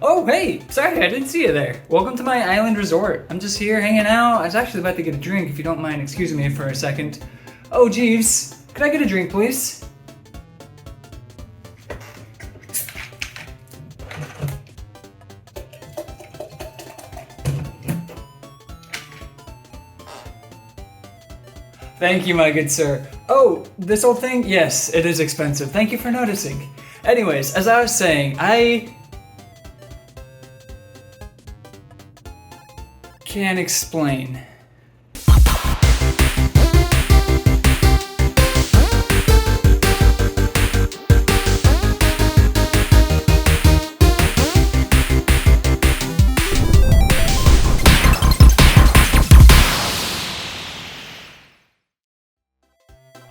Oh, hey! Sorry, I didn't see you there. Welcome to my island resort. I'm just here hanging out. I was actually about to get a drink, if you don't mind excusing me for a second. Oh, Jeeves, could I get a drink, please? Thank you, my good sir. Oh, this old thing? Yes, it is expensive. Thank you for noticing. Anyways, as I was saying, I can't explain.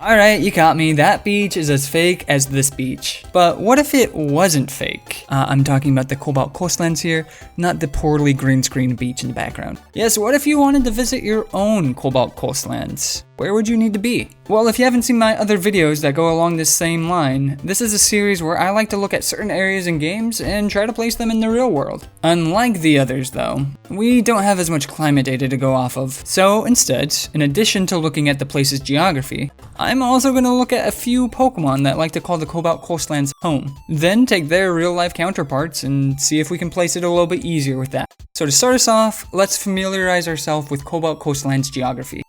Alright, you caught me. That beach is as fake as this beach. But what if it wasn't fake? I'm talking about the Cobalt Coastlands here, not the poorly green screen beach in the background. Yes, what if you wanted to visit your own Cobalt Coastlands? Where would you need to be? Well, if you haven't seen my other videos that go along this same line, this is a series where I like to look at certain areas in games and try to place them in the real world. Unlike the others though, we don't have as much climate data to go off of. So instead, in addition to looking at the place's geography, I'm also going to look at a few Pokemon that like to call the Cobalt Coastlands home. Then take their real life counterparts and see if we can place it a little bit easier with that. So to start us off, let's familiarize ourselves with Cobalt Coastlands geography.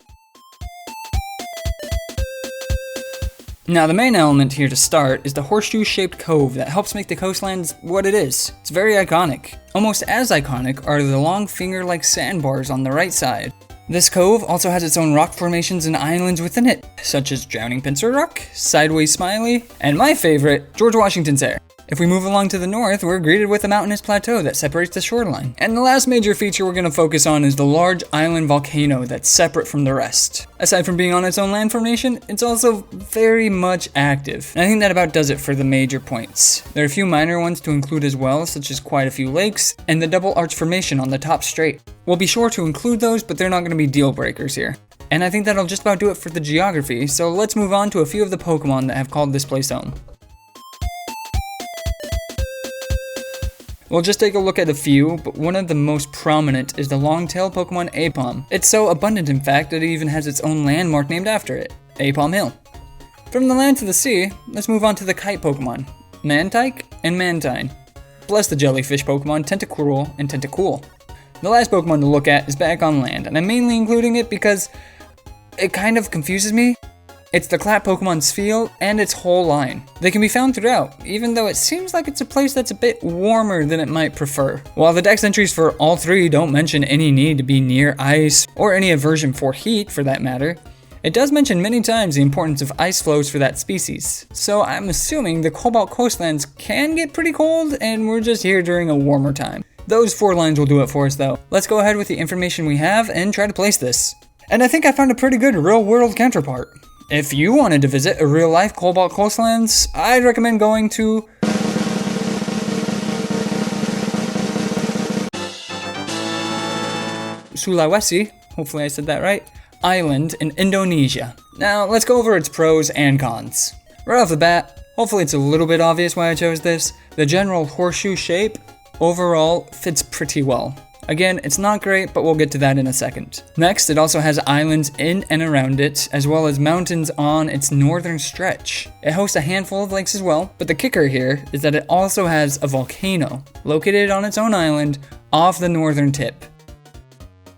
Now the main element here to start is the horseshoe-shaped cove that helps make the coastlands what it is. It's very iconic. Almost as iconic are the long finger-like sandbars on the right side. This cove also has its own rock formations and islands within it, such as Drowning Pincer Rock, Sideways Smiley, and my favorite, George Washington's Air. If we move along to the north, we're greeted with a mountainous plateau that separates the shoreline. And the last major feature we're going to focus on is the large island volcano that's separate from the rest. Aside from being on its own land formation, it's also very much active. And I think that about does it for the major points. There are a few minor ones to include as well, such as quite a few lakes, and the double arch formation on the top strait. We'll be sure to include those, but they're not going to be deal breakers here. And I think that'll just about do it for the geography, so let's move on to a few of the Pokemon that have called this place home. We'll just take a look at a few, but one of the most prominent is the long-tailed Pokemon Aipom. It's so abundant in fact that it even has its own landmark named after it, Aipom Hill. From the land to the sea, let's move on to the kite Pokemon, Mantike and Mantine. Plus the jellyfish Pokemon Tentacruel and Tentacool. The last Pokemon to look at is back on land, and I'm mainly including it because it kind of confuses me. It's the Clap Pokemon Spheal and its whole line. They can be found throughout, even though it seems like it's a place that's a bit warmer than it might prefer. While the dex entries for all three don't mention any need to be near ice, or any aversion for heat for that matter, it does mention many times the importance of ice flows for that species. So I'm assuming the Cobalt Coastlands can get pretty cold, and we're just here during a warmer time. Those 4 lines will do it for us though. Let's go ahead with the information we have and try to place this. And I think I found a pretty good real-world counterpart. If you wanted to visit a real-life Cobalt Coastlands, I'd recommend going to Sulawesi, hopefully I said that right, island in Indonesia. Now, let's go over its pros and cons. Right off the bat, hopefully it's a little bit obvious why I chose this. The general horseshoe shape overall fits pretty well. Again, it's not great, but we'll get to that in a second. Next, it also has islands in and around it, as well as mountains on its northern stretch. It hosts a handful of lakes as well, but the kicker here is that it also has a volcano, located on its own island, off the northern tip.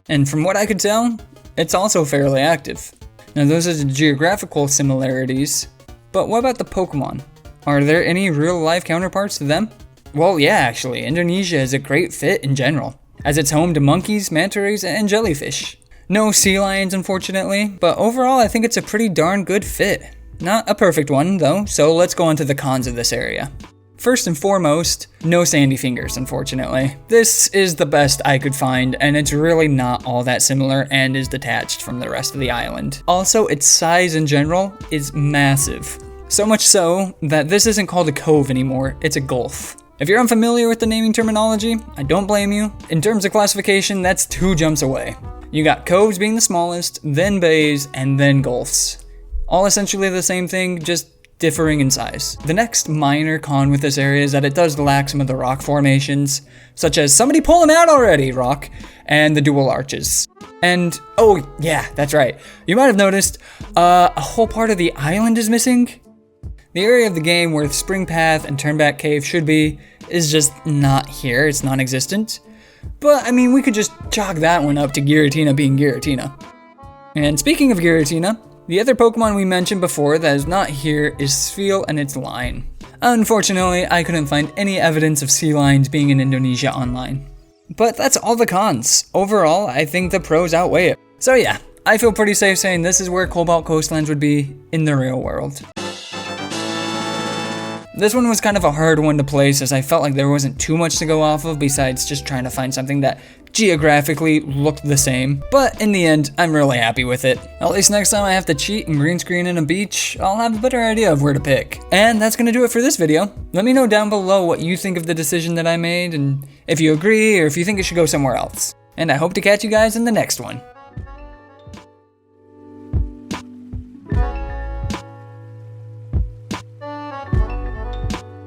And from what I could tell, it's also fairly active. Now those are the geographical similarities, but what about the Pokemon? Are there any real-life counterparts to them? Well, yeah, actually, Indonesia is a great fit in general, as it's home to monkeys, manta rays, and jellyfish. No sea lions, unfortunately, but overall I think it's a pretty darn good fit. Not a perfect one, though, so let's go on to the cons of this area. First and foremost, no sandy fingers, unfortunately. This is the best I could find, and it's really not all that similar and is detached from the rest of the island. Also, its size in general is massive. So much so that this isn't called a cove anymore, it's a gulf. If you're unfamiliar with the naming terminology, I don't blame you. In terms of classification, that's 2 jumps away. You got coves being the smallest, then bays, and then gulfs. All essentially the same thing, just differing in size. The next minor con with this area is that it does lack some of the rock formations, such as somebody pull them out already, rock, and the dual arches. And, oh yeah, that's right. You might have noticed a whole part of the island is missing. The area of the game where the spring path and turnback cave should be is just not here, it's non-existent. But, I mean, we could just chalk that one up to Giratina being Giratina. And speaking of Giratina, the other Pokemon we mentioned before that is not here is Spheal and its line. Unfortunately, I couldn't find any evidence of sea lions being in Indonesia online. But that's all the cons. Overall, I think the pros outweigh it. So yeah, I feel pretty safe saying this is where Cobalt Coastlands would be in the real world. This one was kind of a hard one to place as I felt like there wasn't too much to go off of besides just trying to find something that geographically looked the same. But in the end, I'm really happy with it. At least next time I have to cheat and green screen in a beach, I'll have a better idea of where to pick. And that's gonna do it for this video. Let me know down below what you think of the decision that I made and if you agree or if you think it should go somewhere else. And I hope to catch you guys in the next one.